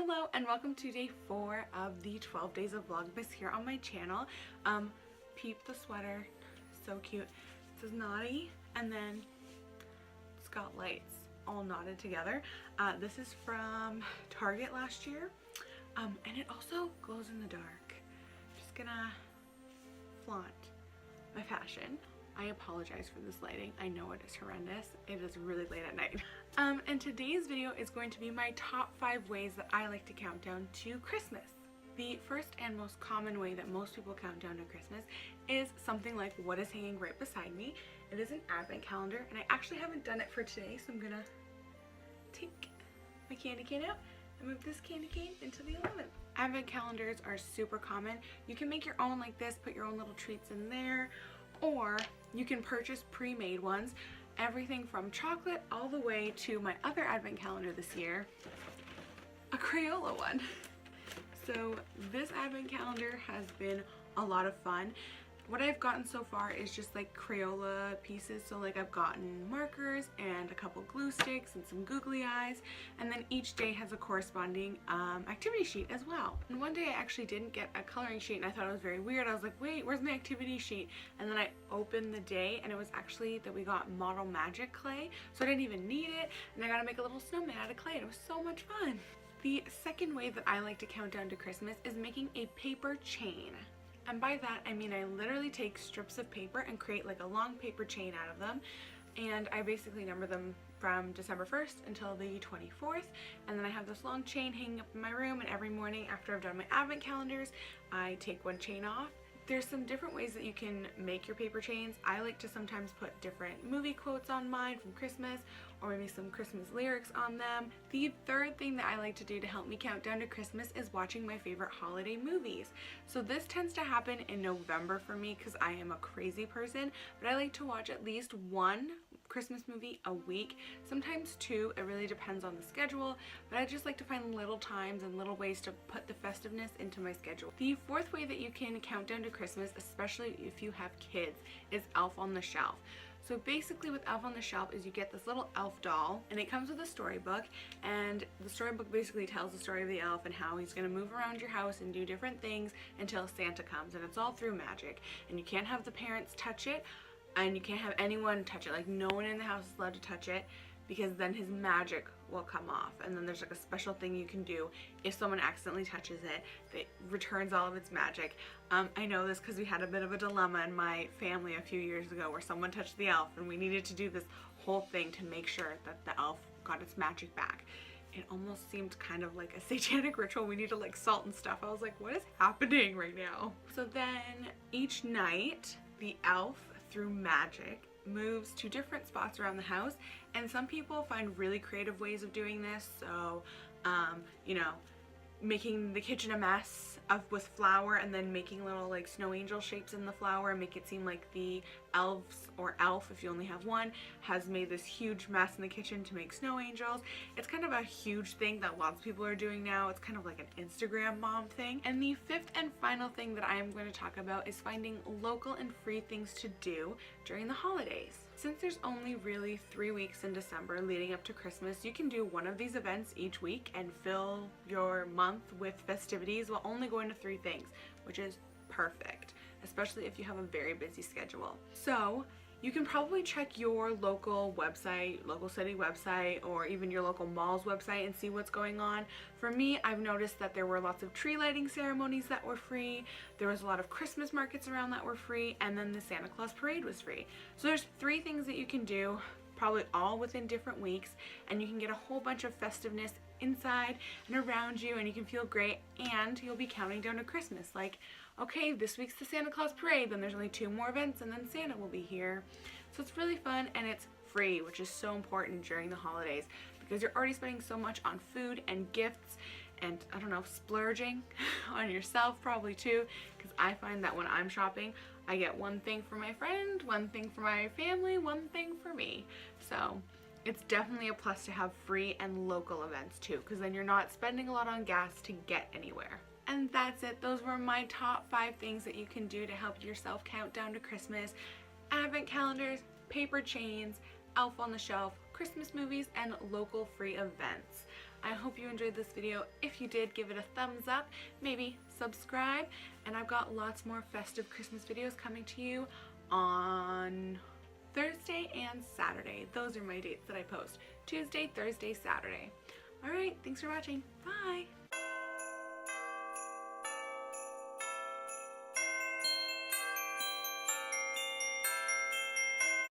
Hello and welcome to day 4 of the 12 days of Vlogmas here on my channel. Peep the sweater, so cute. It says naughty and then it's got lights all knotted together. This is from Target last year, and it also glows in the dark. Just gonna flaunt my fashion. I apologize for this lighting. I know it is horrendous. It is really late at night. And today's video is going to be my top 5 ways that I like to count down to Christmas. The first and most common way that most people count down to Christmas is something like what is hanging right beside me. It is an advent calendar, and I actually haven't done it for today, so I'm gonna take my candy cane out and move this candy cane into the 11th. Advent calendars are super common. You can make your own like this, put your own little treats in there, or you can purchase pre-made ones. Everything from chocolate all the way to my other advent calendar this year, a Crayola one. So this advent calendar has been a lot of fun. What I've gotten so far is just like Crayola pieces. So like I've gotten markers and a couple glue sticks and some googly eyes, and then each day has a corresponding activity sheet as well. And one day I actually didn't get a coloring sheet and I thought it was very weird. I was like, wait, where's my activity sheet? And then I opened the day and it was actually that we got Model Magic clay, so I didn't even need it, and I got to make a little snowman out of clay, and it was so much fun. The second way that I like to count down to Christmas is making a paper chain. And by that, I mean I literally take strips of paper and create like a long paper chain out of them. And I basically number them from December 1st until the 24th. And then I have this long chain hanging up in my room, and every morning after I've done my advent calendars, I take one chain off. There's some different ways that you can make your paper chains. I like to sometimes put different movie quotes on mine from Christmas, or maybe some Christmas lyrics on them. The third thing that I like to do to help me count down to Christmas is watching my favorite holiday movies. So this tends to happen in November for me because I am a crazy person, but I like to watch at least one Christmas movie a week, sometimes 2. It really depends on the schedule, but I just like to find little times and little ways to put the festiveness into my schedule. The fourth way that you can count down to Christmas, especially if you have kids, is Elf on the Shelf. So basically with Elf on the Shelf is you get this little elf doll, and it comes with a storybook, and the storybook basically tells the story of the elf and how he's going to move around your house and do different things until Santa comes, and it's all through magic. And you can't have the parents touch it, and you can't have anyone touch it. Like, no one in the house is allowed to touch it, because then his magic will come off. And then there's like a special thing you can do if someone accidentally touches it that returns all of its magic. I know this because we had a bit of a dilemma in my family a few years ago where someone touched the elf, and we needed to do this whole thing to make sure that the elf got its magic back. It almost seemed kind of like a satanic ritual. We needed like salt and stuff. I was like, what is happening right now? So then each night the elf, through magic, moves to different spots around the house, and some people find really creative ways of doing this. So you know, making the kitchen a mess with flour, and then making little like snow angel shapes in the flour and make it seem like the elves, or elf if you only have one, has made this huge mess in the kitchen to make snow angels. It's kind of a huge thing that lots of people are doing now. It's kind of like an Instagram mom thing. And the fifth and final thing that I am going to talk about is finding local and free things to do during the holidays. Since there's only really 3 weeks in December leading up to Christmas, you can do one of these events each week and fill your month with festivities while only going to 3 things, which is perfect, especially if you have a very busy schedule. So you can probably check your local website, local city website, or even your local mall's website and see what's going on. For me, I've noticed that there were lots of tree lighting ceremonies that were free, there was a lot of Christmas markets around that were free, and then the Santa Claus parade was free. So there's 3 things that you can do, probably all within different weeks, and you can get a whole bunch of festiveness inside and around you, and you can feel great, and you'll be counting down to Christmas. Like, okay, this week's the Santa Claus parade, then there's only 2 more events, and then Santa will be here. So it's really fun, and it's free, which is so important during the holidays because you're already spending so much on food and gifts and, I don't know, splurging on yourself probably too, because I find that when I'm shopping, I get one thing for my friend, one thing for my family, one thing for me. So it's definitely a plus to have free and local events too, because then you're not spending a lot on gas to get anywhere. And that's it. Those were my top 5 things that you can do to help yourself count down to Christmas. Advent calendars, paper chains, Elf on the Shelf, Christmas movies, and local free events. I hope you enjoyed this video. If you did, give it a thumbs up, maybe subscribe, and I've got lots more festive Christmas videos coming to you on Thursday and Saturday. Those are my dates that I post. Tuesday, Thursday, Saturday. Alright, thanks for watching. Bye!